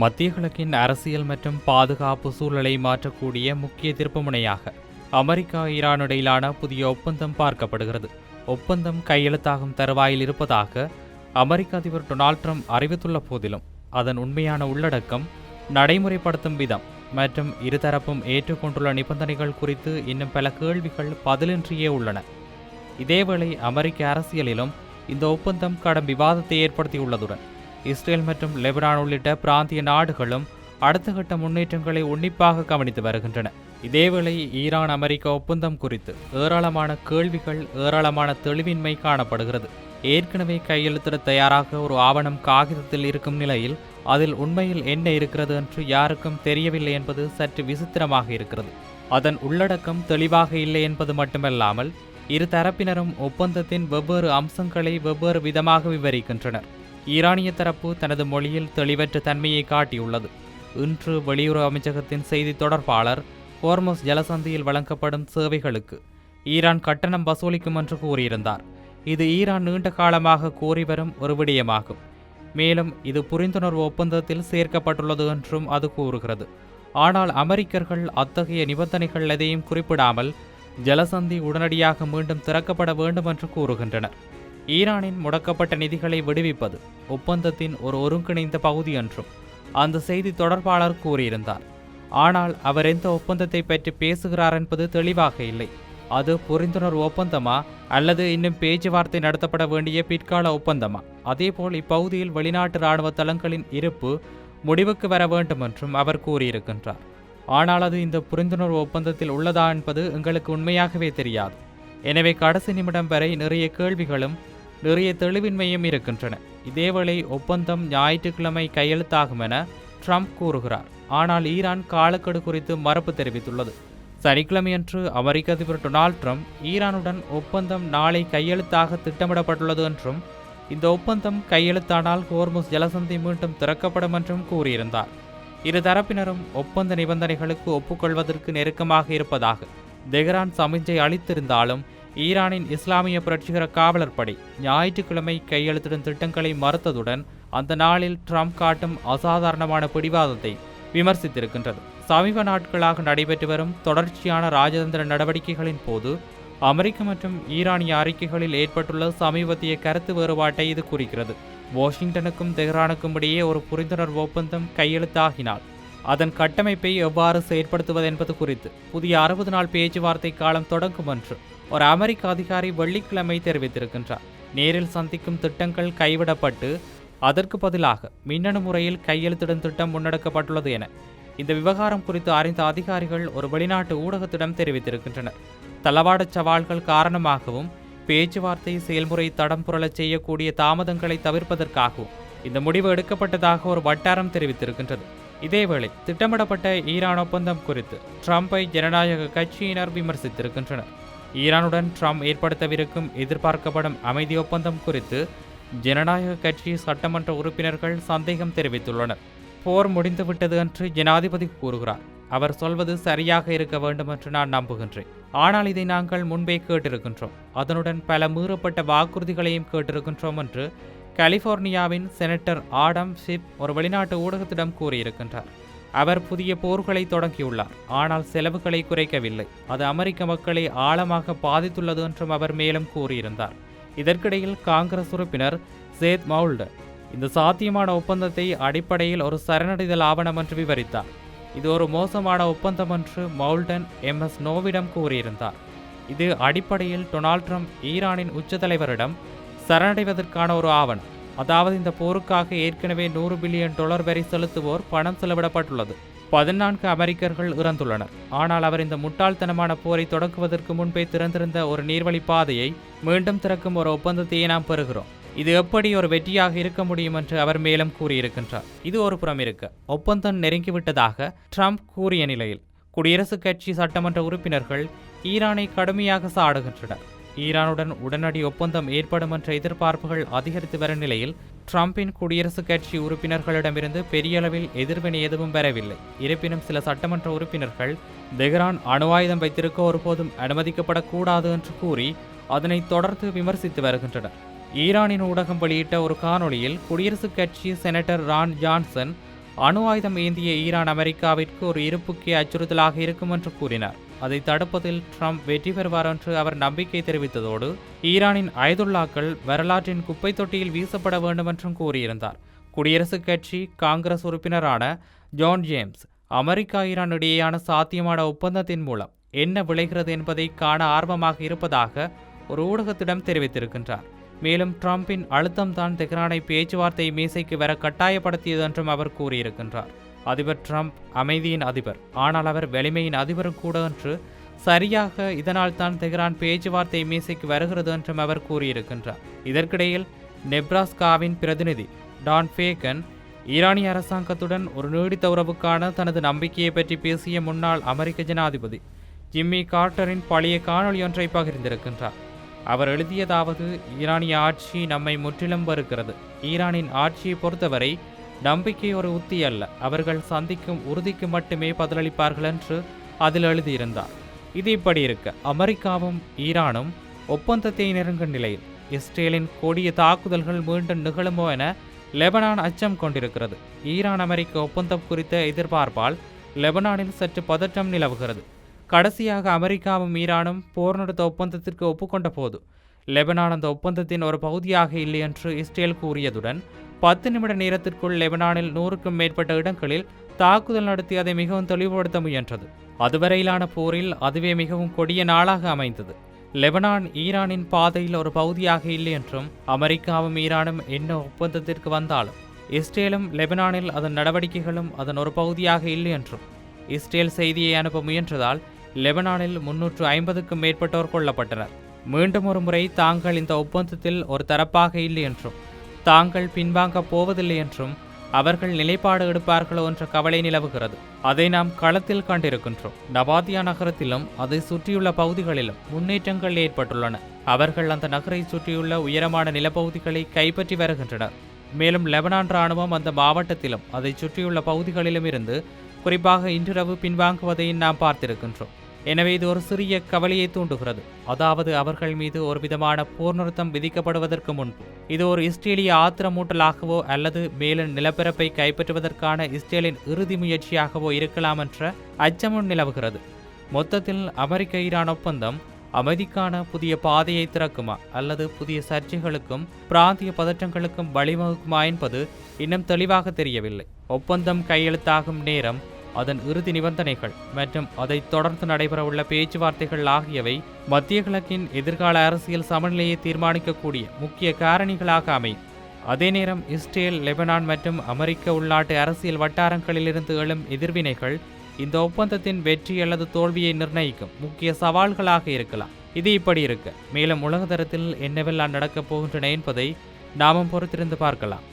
மத்திய கிழக்கின் அரசியல் மற்றும் பாதுகாப்பு சூழலை மாற்றக்கூடிய முக்கிய திருப்புமுனையாக அமெரிக்கா ஈரான் இடையிலான புதிய ஒப்பந்தம் பார்க்கப்படுகிறது. ஒப்பந்தம் கையெழுத்தாகும் தருவாயில் இருப்பதாக அமெரிக்க அதிபர் டொனால்ட் ட்ரம்ப் அறிவித்துள்ள போதிலும் அதன் உண்மையான உள்ளடக்கம், நடைமுறைப்படுத்தும் விதம் மற்றும் இருதரப்பும் ஏற்றுக்கொண்டுள்ள நிபந்தனைகள் குறித்து இன்னும் பல கேள்விகள் பதிலின்றியே உள்ளன. இதேவேளை அமெரிக்க அரசியலிலும் இந்த ஒப்பந்தம் கடும் விவாதத்தை ஏற்படுத்தியுள்ளதுடன் இஸ்ரேல் மற்றும் லெபனான் உள்ளிட்ட பிராந்திய நாடுகளும் அடுத்த கட்ட முன்னேற்றங்களை உன்னிப்பாக கவனித்து வருகின்றன. இதேவேளை ஈரான் அமெரிக்க ஒப்பந்தம் குறித்து ஏராளமான கேள்விகள், ஏராளமான தெளிவின்மை காணப்படுகிறது. ஏற்கனவே கையெழுத்திட தயாராக ஒரு ஆவணம் காகிதத்தில் இருக்கும் நிலையில் அதில் உண்மையில் என்ன இருக்கிறது என்று யாருக்கும் தெரியவில்லை என்பது சற்று விசித்திரமாக இருக்கிறது. அதன் உள்ளடக்கம் தெளிவாக இல்லை என்பது மட்டுமல்லாமல் இரு தரப்பினரும் ஒப்பந்தத்தின் வெவ்வேறு அம்சங்களை வெவ்வேறு விதமாக விவரிக்கின்றனர். ஈரானிய தரப்பு தனது மொழியில் தெளிவற்ற தன்மையை காட்டியுள்ளது. இன்று வெளியுறவு அமைச்சகத்தின் செய்தி தொடர்பாளர் ஹோர்முஸ் ஜலசந்தியில் வழங்கப்படும் சேவைகளுக்கு ஈரான் கட்டணம் வசூலிக்கும் என்று கூறியிருந்தார். இது ஈரான் நீண்ட காலமாக கோரி வரும் ஒரு விடயமாகும். மேலும் இது புரிந்துணர்வு ஒப்பந்தத்தில் சேர்க்கப்பட்டுள்ளது என்றும் அது கூறுகிறது. ஆனால் அமெரிக்கர்கள் அத்தகைய நிபந்தனைகள் எதையும் குறிப்பிடாமல் ஜலசந்தி உடனடியாக மீண்டும் திறக்கப்பட வேண்டும் என்று கூறுகின்றனர். ஈரானின் முடக்கப்பட்ட நிதிகளை விடுவிப்பது ஒப்பந்தத்தின் ஒரு ஒருங்கிணைந்த பகுதி என்றும் அந்த செய்தி தொடர்பாளர் கூறியிருந்தார். ஆனால் அவர் எந்த ஒப்பந்தத்தை பற்றி பேசுகிறார் என்பது தெளிவாக இல்லை. அது புரிந்துணர்வு ஒப்பந்தமா அல்லது இன்னும் பேச்சுவார்த்தை நடத்தப்பட வேண்டிய பிற்கால ஒப்பந்தமா? அதேபோல் இப்பகுதியில் வெளிநாட்டு இராணுவ தளங்களின் இருப்பு முடிவுக்கு வர வேண்டும் என்றும் அவர் கூறியிருக்கின்றார். ஆனால் அது இந்த புரிந்துணர்வு ஒப்பந்தத்தில் உள்ளதா என்பது எங்களுக்கு உண்மையாகவே தெரியாது. எனவே கடைசி நிமிடம் வரை நிறைய கேள்விகளும் நிறைய தெளிவின்மையும் இருக்கின்றன. இதேவேளை ஒப்பந்தம் ஞாயிற்றுக்கிழமை கையெழுத்தாகும் என ட்ரம்ப் கூறுகிறார். ஆனால் ஈரான் காலக்கெடு குறித்து மறுப்பு தெரிவித்துள்ளது. சனிக்கிழமையன்று அமெரிக்க அதிபர் டொனால்ட் ட்ரம்ப் ஈரானுடன் ஒப்பந்தம் நாளை கையெழுத்தாக திட்டமிடப்பட்டுள்ளது என்றும் இந்த ஒப்பந்தம் கையெழுத்தானால் ஹோர்முஸ் ஜலசந்தி மீண்டும் திறக்கப்படும் என்றும் கூறியிருந்தார். இரு தரப்பினரும் ஒப்பந்த நிபந்தனைகளுக்கு ஒப்புக்கொள்வதற்கு நெருக்கமாக இருப்பதாக தெஹ்ரான் சமிஞ்சை அளித்திருந்தாலும் ஈரானின் இஸ்லாமிய புரட்சிகர காவலர் படை ஞாயிற்றுக்கிழமை கையெழுத்திடும் திட்டங்களை மறுத்ததுடன் அந்த நாளில் ட்ரம்ப் காட்டும் அசாதாரணமான பிடிவாதத்தை விமர்சித்திருக்கின்றது. சமீப நாட்களாக நடைபெற்று வரும் தொடர்ச்சியான ராஜதந்திர நடவடிக்கைகளின் போது அமெரிக்க மற்றும் ஈரானிய அறிக்கைகளில் ஏற்பட்டுள்ள சமீபத்திய கருத்து வேறுபாட்டை இது குறிக்கிறது. வாஷிங்டனுக்கும் தெஹ்ரானுக்கும் இடையே ஒரு புரிந்துணர்வு ஒப்பந்தம் கையெழுத்தாகினால் அதன் கட்டமைப்பை எவ்வாறு செயற்படுத்துவது என்பது குறித்து புதிய 60 நாள் பேச்சுவார்த்தை காலம் தொடங்கும் என்று ஒரு அமெரிக்க அதிகாரி வெள்ளிக்கிழமை தெரிவித்திருக்கின்றார். நேரில் சந்திக்கும் திட்டங்கள் கைவிடப்பட்டு அதற்கு பதிலாக மின்னணு முறையில் கையெழுத்திடும் திட்டம் முன்னெடுக்கப்பட்டுள்ளது என இந்த விவகாரம் குறித்து அறிந்த அதிகாரிகள் ஒரு வெளிநாட்டு ஊடகத்திடம் தெரிவித்திருக்கின்றனர். தளவாட சவால்கள் காரணமாகவும் பேச்சுவார்த்தை செயல்முறை தடம் புரளச் செய்யக்கூடிய தாமதங்களை தவிர்ப்பதற்காகவும் இந்த முடிவு எடுக்கப்பட்டதாக ஒரு வட்டாரம் தெரிவித்திருக்கின்றது. இதேவேளை திட்டமிடப்பட்ட ஈரான் ஒப்பந்தம் குறித்து ட்ரம்பை ஜனநாயக கட்சியினர் விமர்சித்திருக்கின்றனர். ஈரானுடன் ட்ரம்ப் ஏற்படுத்தவிருக்கும் எதிர்பார்க்கப்படும் அமைதி ஒப்பந்தம் குறித்து ஜனநாயக கட்சி சட்டமன்ற உறுப்பினர்கள் சந்தேகம் தெரிவித்துள்ளனர். போர் முடிந்துவிட்டது என்று ஜனாதிபதி கூறுகிறார். அவர் சொல்வது சரியாக இருக்க வேண்டும் என்று நான் நம்புகின்றேன். ஆனால் இதை நாங்கள் முன்பே கேட்டிருக்கின்றோம். அதனுடன் பல மீறப்பட்ட வாக்குறுதிகளையும் கேட்டிருக்கின்றோம் என்று கலிபோர்னியாவின் செனட்டர் ஆடம் ஷிப் ஒரு வெளிநாட்டு ஊடகத்திடம் கூறியிருக்கின்றார். அவர் புதிய போர்களை தொடங்கியுள்ளார், ஆனால் செலவுகளை குறைக்கவில்லை. அது அமெரிக்க மக்களை ஆழமாக பாதித்துள்ளது என்றும் அவர் மேலும் கூறியிருந்தார். இதற்கிடையில் காங்கிரஸ் உறுப்பினர் சேத் மவுல்டன் இந்த சாத்தியமான ஒப்பந்தத்தை அடிப்படையில் ஒரு சரணடைதல் ஆவணம் என்று விவரித்தார். இது ஒரு மோசமான ஒப்பந்தம் என்று மவுல்டன் MS நோவிடம் கூறியிருந்தார். இது அடிப்படையில் டொனால்ட் ட்ரம்ப் ஈரானின் உச்ச தலைவரிடம் சரணடைவதற்கான ஒரு ஆவணம். அதாவது இந்த போருக்காக ஏற்கனவே $100 பில்லியன் வரி செலுத்துவோர் பணம் செலவிடப்பட்டுள்ளது. 14 அமெரிக்கர்கள் இறந்துள்ளனர். ஆனால் அவர் இந்த முட்டாள்தனமான போரை தொடங்குவதற்கு முன்பே திறந்திருந்த ஒரு நீர்வழி பாதையை மீண்டும் திறக்கும் ஒரு ஒப்பந்தத்தையே நாம் பெறுகிறோம். இது எப்படி ஒரு வெற்றியாக இருக்க முடியும் என்று அவர் மேலும் கூறியிருக்கின்றார். இது ஒரு புறம் இருக்க, ஒப்பந்தம் நெருங்கிவிட்டதாக ட்ரம்ப் கூறிய நிலையில் குடியரசுக் கட்சி சட்டமன்ற உறுப்பினர்கள் ஈரானை கடுமையாக சாடுகின்றனர். ஈரானுடன் உடனடி ஒப்பந்தம் ஏற்படும் என்ற எதிர்பார்ப்புகள் அதிகரித்து வரும் நிலையில் ட்ரம்பின் குடியரசுக் கட்சி உறுப்பினர்களிடமிருந்து பெரிய அளவில் எதிர்வினை எதுவும் வரவில்லை. இருப்பினும் சில சட்டமன்ற உறுப்பினர்கள் தெஹ்ரான் அணு ஆயுதம் வைத்திருக்க ஒருபோதும் அனுமதிக்கப்படக்கூடாது என்று கூறி அதனை தொடர்ந்து விமர்சித்து வருகின்றனர். ஈரானின் ஊடகம் வெளியிட்ட ஒரு காணொளியில் குடியரசுக் கட்சி செனட்டர் ரான் ஜான்சன் அணு ஆயுதம் ஏந்திய ஈரான் அமெரிக்காவிற்கு ஒரு இருப்புக்கே அச்சுறுத்தலாக இருக்கும் என்று கூறினார். அதை தடுப்பதில் ட்ரம்ப் வெற்றி பெறுவார் என்று அவர் நம்பிக்கை தெரிவித்ததோடு ஈரானின் அயதுல்லாக்கள் வரலாற்றின் குப்பை தொட்டியில் வீசப்பட வேண்டும் என்றும் கூறியிருந்தார். குடியரசுக் கட்சி காங்கிரஸ் உறுப்பினரான ஜான் ஜேம்ஸ் அமெரிக்கா ஈரான் இடையேயான சாத்தியமான ஒப்பந்தத்தின் மூலம் என்ன விளைகிறது என்பதை காண ஆர்வமாக இருப்பதாக ஒரு ஊடகத்திடம் தெரிவித்திருக்கின்றார். மேலும் ட்ரம்பின் அழுத்தம்தான் தெஹ்ரானை பேச்சுவார்த்தை மேசைக்கு வர கட்டாயப்படுத்தியது என்றும் அவர் கூறியிருக்கின்றார். அதிபர் ட்ரம்ப் அமைதியின் அதிபர், ஆனால் அவர் வலிமையின் அதிபரும் கூட என்று சரியாக இதனால் தான் தெஹ்ரான் பேச்சுவார்த்தை மேசைக்கு வருகிறது என்றும் அவர் கூறியிருக்கின்றார். இதற்கிடையில் நெப்ராஸ்காவின் பிரதிநிதி டான் ஃபேகன் ஈரானிய அரசாங்கத்துடன் ஒரு நீடித்த உறவுக்கான தனது நம்பிக்கையை பற்றி பேசிய முன்னாள் அமெரிக்க ஜனாதிபதி ஜிம்மி கார்ட்டரின் பழைய காணொலி ஒன்றை பகிர்ந்திருக்கின்றார். அவர் எழுதியதாவது: ஈரானிய ஆட்சி நம்மை முற்றிலும் வெறுக்கிறது. ஈரானின் ஆட்சியை பொறுத்தவரை நம்பிக்கை ஒரு உத்தி அல்ல, அவர்கள் சந்திக்கும் உறுதிக்கு மட்டுமே பதிலளிப்பார்கள் என்று அதில் எழுதியிருந்தார். இது இப்படி இருக்க, அமெரிக்காவும் ஈரானும் ஒப்பந்தத்தை நெருங்கும் நிலையில் இஸ்ரேலின் கொடிய தாக்குதல்கள் மீண்டும் நிகழுமோ என லெபனான் அச்சம் கொண்டிருக்கிறது. ஈரான் அமெரிக்க ஒப்பந்தம் குறித்த எதிர்பார்ப்பால் லெபனானில் சற்று பதற்றம் நிலவுகிறது. கடைசியாக அமெரிக்காவும் ஈரானும் போர் நிறுத்த ஒப்பந்தத்திற்கு ஒப்புக்கொண்ட போது லெபனான் அந்த ஒப்பந்தத்தின் ஒரு பகுதியாக இல்லை என்று இஸ்ரேல் கூறியதுடன் 10 நிமிட நேரத்திற்குள் லெபனானில் 100க்கும் மேற்பட்ட இடங்களில் தாக்குதல் நடத்தி அதை மிகவும் தெளிவுபடுத்த முயன்றது. அதுவரையிலான போரில் அதுவே மிகவும் கொடிய நாளாக அமைந்தது. லெபனான் ஈரானின் பாதையில் ஒரு பகுதியாக இல்லை என்றும் அமெரிக்காவும் ஈரானும் என்ன ஒப்பந்தத்திற்கு வந்தாலும் இஸ்ரேலும் லெபனானில் அதன் நடவடிக்கைகளும் அதன் ஒரு பகுதியாக இல்லை என்றும் இஸ்ரேல் செய்தியை அனுப்ப முயன்றதால் லெபனானில் 350க்கும் மேற்பட்டோர் கொல்லப்பட்டனர். மீண்டும் ஒரு முறை தாங்கள் இந்த ஒப்பந்தத்தில் ஒரு தரப்பாக இல்லை என்றும் தாங்கள் பின்வாங்கப் போவதில்லை என்றும் அவர்கள் நிலைப்பாடு எடுப்பார்களோ என்ற கவலை நிலவுகிறது. அதை நாம் களத்தில் கண்டிருக்கின்றோம். நபாதியா நகரத்திலும் அதை சுற்றியுள்ள பகுதிகளிலும் முன்னேற்றங்கள் ஏற்பட்டுள்ளன. அவர்கள் அந்த நகரை சுற்றியுள்ள உயரமான நிலப்பகுதிகளை கைப்பற்றி வருகின்றனர். மேலும் லெபனான் ராணுவம் அந்த மாவட்டத்திலும் அதை சுற்றியுள்ள பகுதிகளிலும் இருந்து குறிப்பாக இன்றிரவு பின்வாங்குவதை நாம் பார்த்திருக்கின்றோம். எனவே இது ஒரு சிறிய கவலையை தூண்டுகிறது. அதாவது அவர்கள் மீது ஒரு விதமான போர் நிறுத்தம் விதிக்கப்படுவதற்கு முன்பு இது ஒரு இஸ்ரேலிய ஆத்திரமூட்டலாகவோ அல்லது மேலும் நிலப்பரப்பை கைப்பற்றுவதற்கான இஸ்ரேலின் இறுதி முயற்சியாகவோ இருக்கலாம் என்ற அச்சமும் நிலவுகிறது. மொத்தத்தில் அமெரிக்க ஈரான் ஒப்பந்தம் அமைதிக்கான புதிய பாதையை திறக்குமா அல்லது புதிய சர்ச்சைகளுக்கும் பிராந்திய பதற்றங்களுக்கும் வழிவகுக்குமா என்பது இன்னும் தெளிவாக தெரியவில்லை. ஒப்பந்தம் கையெழுத்தாகும் நேரம், அதன் இறுதி நிபந்தனைகள் மற்றும் அதை தொடர்ந்து நடைபெறவுள்ள பேச்சுவார்த்தைகள் ஆகியவை மத்திய கிழக்கின் எதிர்கால அரசியல் சமநிலையை தீர்மானிக்கக்கூடிய முக்கிய காரணிகளாக அமையும். அதே நேரம் இஸ்ரேல், லெபனான் மற்றும் அமெரிக்க உள்நாட்டு அரசியல் வட்டாரங்களிலிருந்து எழும் எதிர்வினைகள் இந்த ஒப்பந்தத்தின் வெற்றி அல்லது தோல்வியை நிர்ணயிக்கும் முக்கிய சவால்களாக இருக்கலாம். இது இப்படி இருக்க, மேலும் உலக தரத்தில் என்னவெல்லாம் நடக்கப் போகின்றன என்பதை நாமும் பொறுத்திருந்து பார்க்கலாம்.